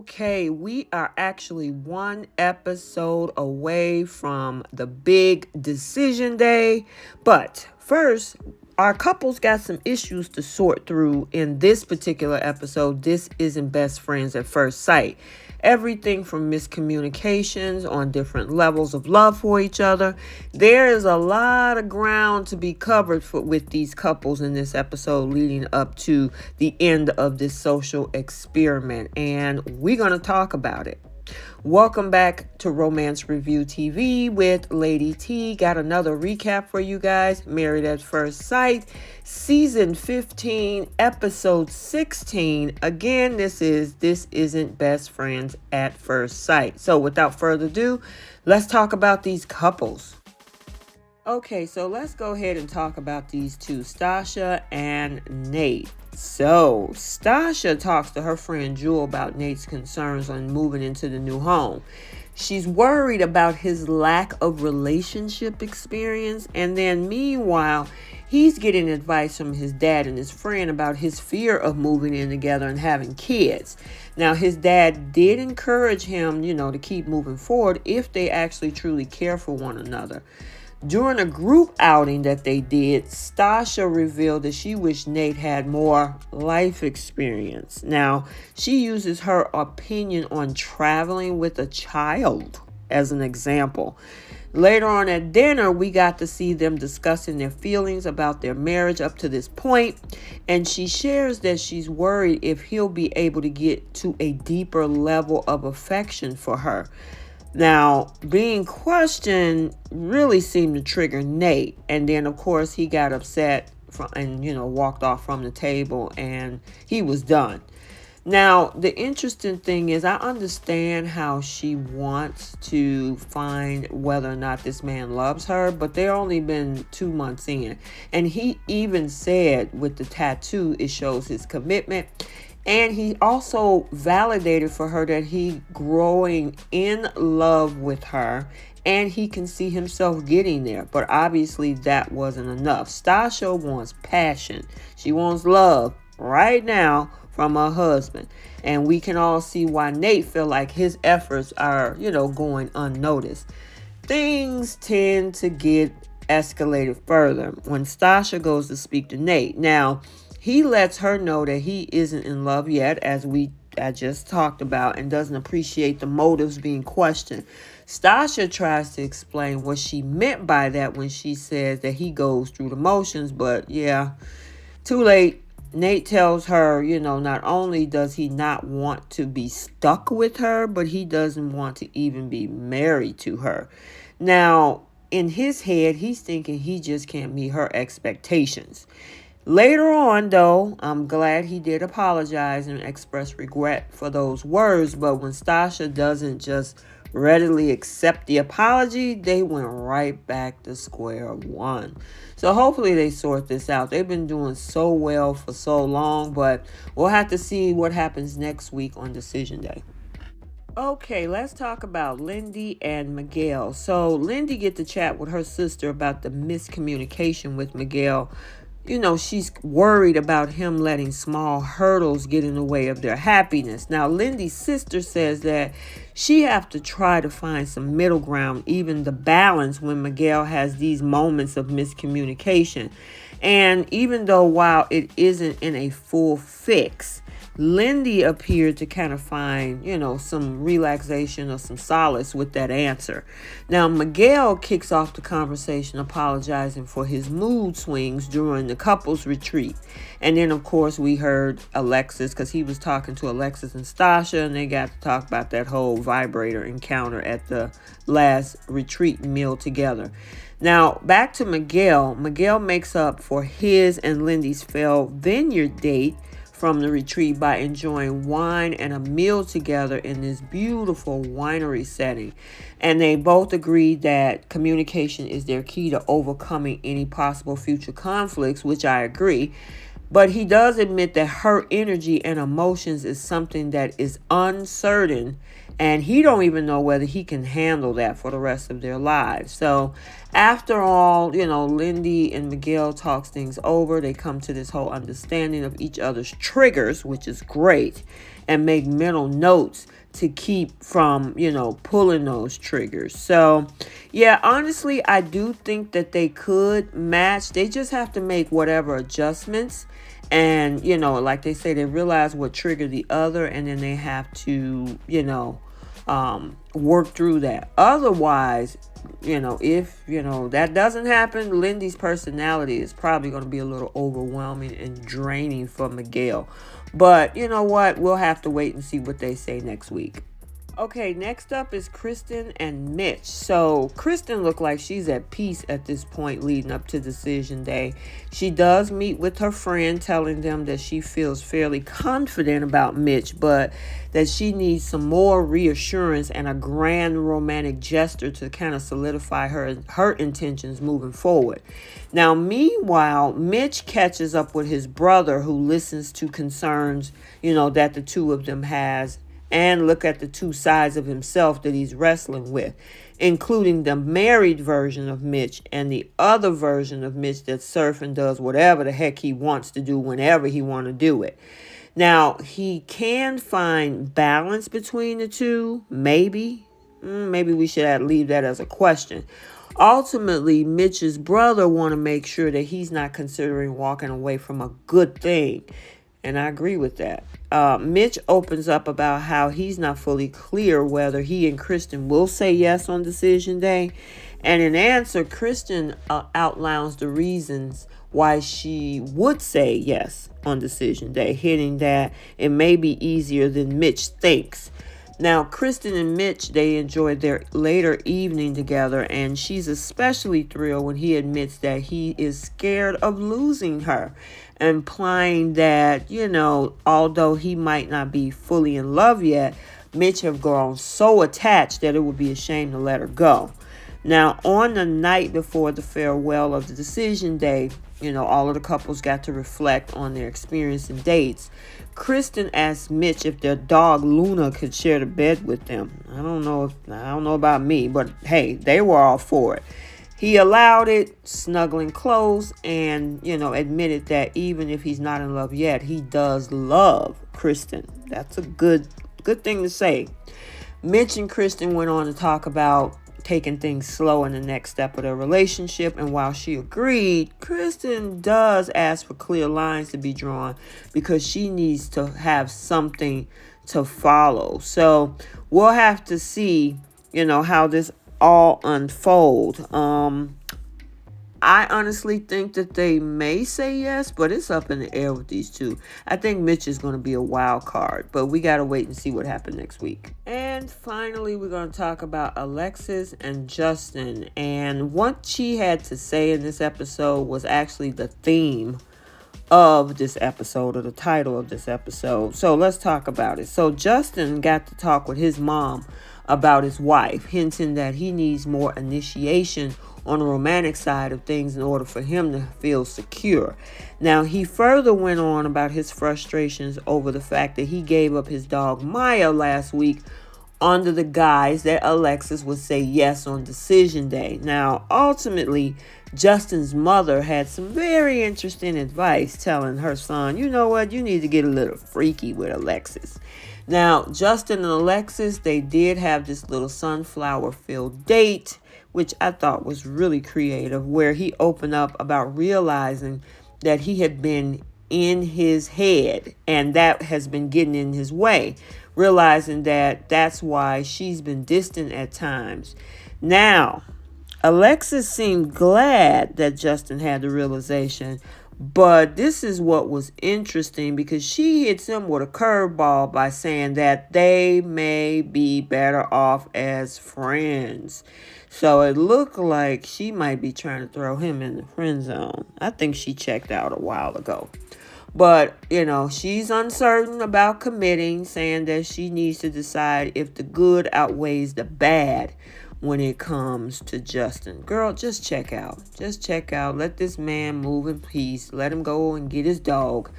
Okay, we are actually one episode away from the big decision day. But first, our couples got some issues to sort through in this particular episode. This isn't best friends at first sight. Everything from miscommunications on different levels of love for each other. There is a lot of ground to be covered with these couples in this episode leading up to the end of this social experiment. And we're going to talk about it. Welcome back to Romance Review TV with Lady T. Got another recap for you guys. Married at First Sight, Season 15, Episode 16. Again, this isn't Best Friends at First Sight. So without further ado, let's talk about these couples. Okay, so let's go ahead and talk about these two, Stacia and Nate. So, Stacia talks to her friend Jewel about Nate's concerns on moving into the new home. She's worried about his lack of relationship experience, and then meanwhile, he's getting advice from his dad and his friend about his fear of moving in together and having kids. Now, his dad did encourage him, to keep moving forward if they actually truly care for one another. During a group outing that they did, Stacia revealed that she wished Nate had more life experience. Now, she uses her opinion on traveling with a child as an example. Later on at dinner, we got to see them discussing their feelings about their marriage up to this point, and she shares that she's worried if he'll be able to get to a deeper level of affection for her. Now, being questioned really seemed to trigger Nate. And then, of course, he got upset and walked off from the table and he was done. Now, the interesting thing is I understand how she wants to find whether or not this man loves her, but they've only been 2 months in. And he even said with the tattoo, it shows his commitment. And he also validated for her that he's growing in love with her and he can see himself getting there. But obviously that wasn't enough. Stacia wants passion. She wants love right now from her husband. And we can all see why Nate feel like his efforts are, going unnoticed. Things tend to get escalated further when Stacia goes to speak to Nate. Now, he lets her know that he isn't in love yet, as I just talked about, and doesn't appreciate the motives being questioned. Stacia tries to explain what she meant by that when she says that he goes through the motions, but yeah, too late. Nate tells her, not only does he not want to be stuck with her, but he doesn't want to even be married to her. Now, in his head, he's thinking he just can't meet her expectations. Later on, though, I'm glad he did apologize and express regret for those words. But when Stacia doesn't just readily accept the apology, they went right back to square one. So hopefully they sort this out. They've been doing so well for so long, but we'll have to see what happens next week on Decision Day. Okay, let's talk about Lindy and Miguel. So Lindy get to chat with her sister about the miscommunication with Miguel. She's worried about him letting small hurdles get in the way of their happiness. Now, Lindy's sister says that she have to try to find some middle ground, even the balance when Miguel has these moments of miscommunication. And even though while it isn't in a full fix, Lindy appeared to kind of find, some relaxation or some solace with that answer. Now, Miguel kicks off the conversation apologizing for his mood swings during the couples retreat. And then, of course, we heard Alexis, because he was talking to Alexis and Stacia, and they got to talk about that whole vibrator encounter at the last retreat meal together. Now, back to Miguel. Miguel makes up for his and Lindy's failed vineyard date from the retreat by enjoying wine and a meal together in this beautiful winery setting. And they both agreed that communication is their key to overcoming any possible future conflicts, which I agree. But he does admit that her energy and emotions is something that is uncertain, and he don't even know whether he can handle that for the rest of their lives. So after all, Lindy and Miguel talks things over. They come to this whole understanding of each other's triggers, which is great. and make mental notes to keep from, pulling those triggers. So, yeah, honestly, I do think that they could match. They just have to make whatever adjustments. And, like they say, they realize what triggered the other, and then they have to, work through that. Otherwise, if, that doesn't happen, Lindy's personality is probably going to be a little overwhelming and draining for Miguel. But you know what? We'll have to wait and see what they say next week. Okay, next up is Kristen and Mitch. So Kristen looked like she's at peace at this point leading up to decision day. She does meet with her friend, telling them that she feels fairly confident about Mitch, but that she needs some more reassurance and a grand romantic gesture to kind of solidify her intentions moving forward. Now, meanwhile, Mitch catches up with his brother, who listens to concerns, that the two of them has, and look at the two sides of himself that he's wrestling with, including the married version of Mitch and the other version of Mitch that surfs and does whatever the heck he wants to do whenever he want to do it. Now, he can find balance between the two, maybe. Maybe we should leave that as a question. Ultimately, Mitch's brother want to make sure that he's not considering walking away from a good thing. And I agree with that. Mitch opens up about how he's not fully clear whether he and Kristen will say yes on decision day. And in answer, Kristen outlines the reasons why she would say yes on decision day, hinting that it may be easier than Mitch thinks. Now, Kristen and Mitch, they enjoyed their later evening together, and she's especially thrilled when he admits that he is scared of losing her, implying that, although he might not be fully in love yet, Mitch have grown so attached that it would be a shame to let her go. Now, on the night before the farewell of the decision day, all of the couples got to reflect on their experience and dates. Kristen asked Mitch if their dog Luna could share the bed with them. I don't know about me, but hey, they were all for it. He allowed it, snuggling close, and, admitted that even if he's not in love yet, he does love Kristen. That's a good thing to say. Mitch and Kristen went on to talk about taking things slow in the next step of their relationship, and while she agreed, Kristen does ask for clear lines to be drawn because she needs to have something to follow. So we'll have to see, how this all unfold. I honestly think that they may say yes, but it's up in the air with these two. I think Mitch is going to be a wild card, but we got to wait and see what happens next week. And finally, we're going to talk about Alexis and Justin. And what she had to say in this episode was actually the theme of this episode, or the title of this episode. So let's talk about it. So Justin got to talk with his mom about his wife, hinting that he needs more initiation on the romantic side of things in order for him to feel secure. Now, he further went on about his frustrations over the fact that he gave up his dog Maya last week under the guise that Alexis would say yes on decision day. Now, ultimately, Justin's mother had some very interesting advice, telling her son, you know what, you need to get a little freaky with Alexis. Now, Justin and Alexis, they did have this little sunflower-filled date, which I thought was really creative, where he opened up about realizing that he had been in his head and that has been getting in his way, realizing that that's why she's been distant at times. Now, Alexis seemed glad that Justin had the realization, but this is what was interesting, because she hits him with a curveball by saying that they may be better off as friends. So it looked like she might be trying to throw him in the friend zone. I think she checked out a while ago. But, she's uncertain about committing, saying that she needs to decide if the good outweighs the bad when it comes to Justin. Girl, just check out. Just check out. Let this man move in peace. Let him go and get his dog,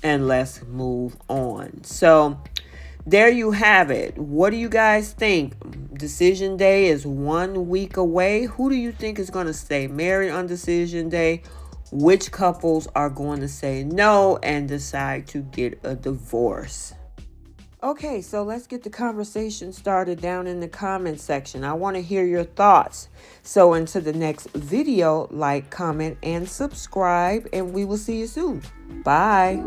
and let's move on. So there you have it. What do you guys think? Decision day is 1 week away. Who do you think is going to stay married on decision day? Which couples are going to say no and decide to get a divorce? Okay, so let's get the conversation started down in the comment section. I want to hear your thoughts. So until the next video, like, comment, and subscribe, and we will see you soon. Bye.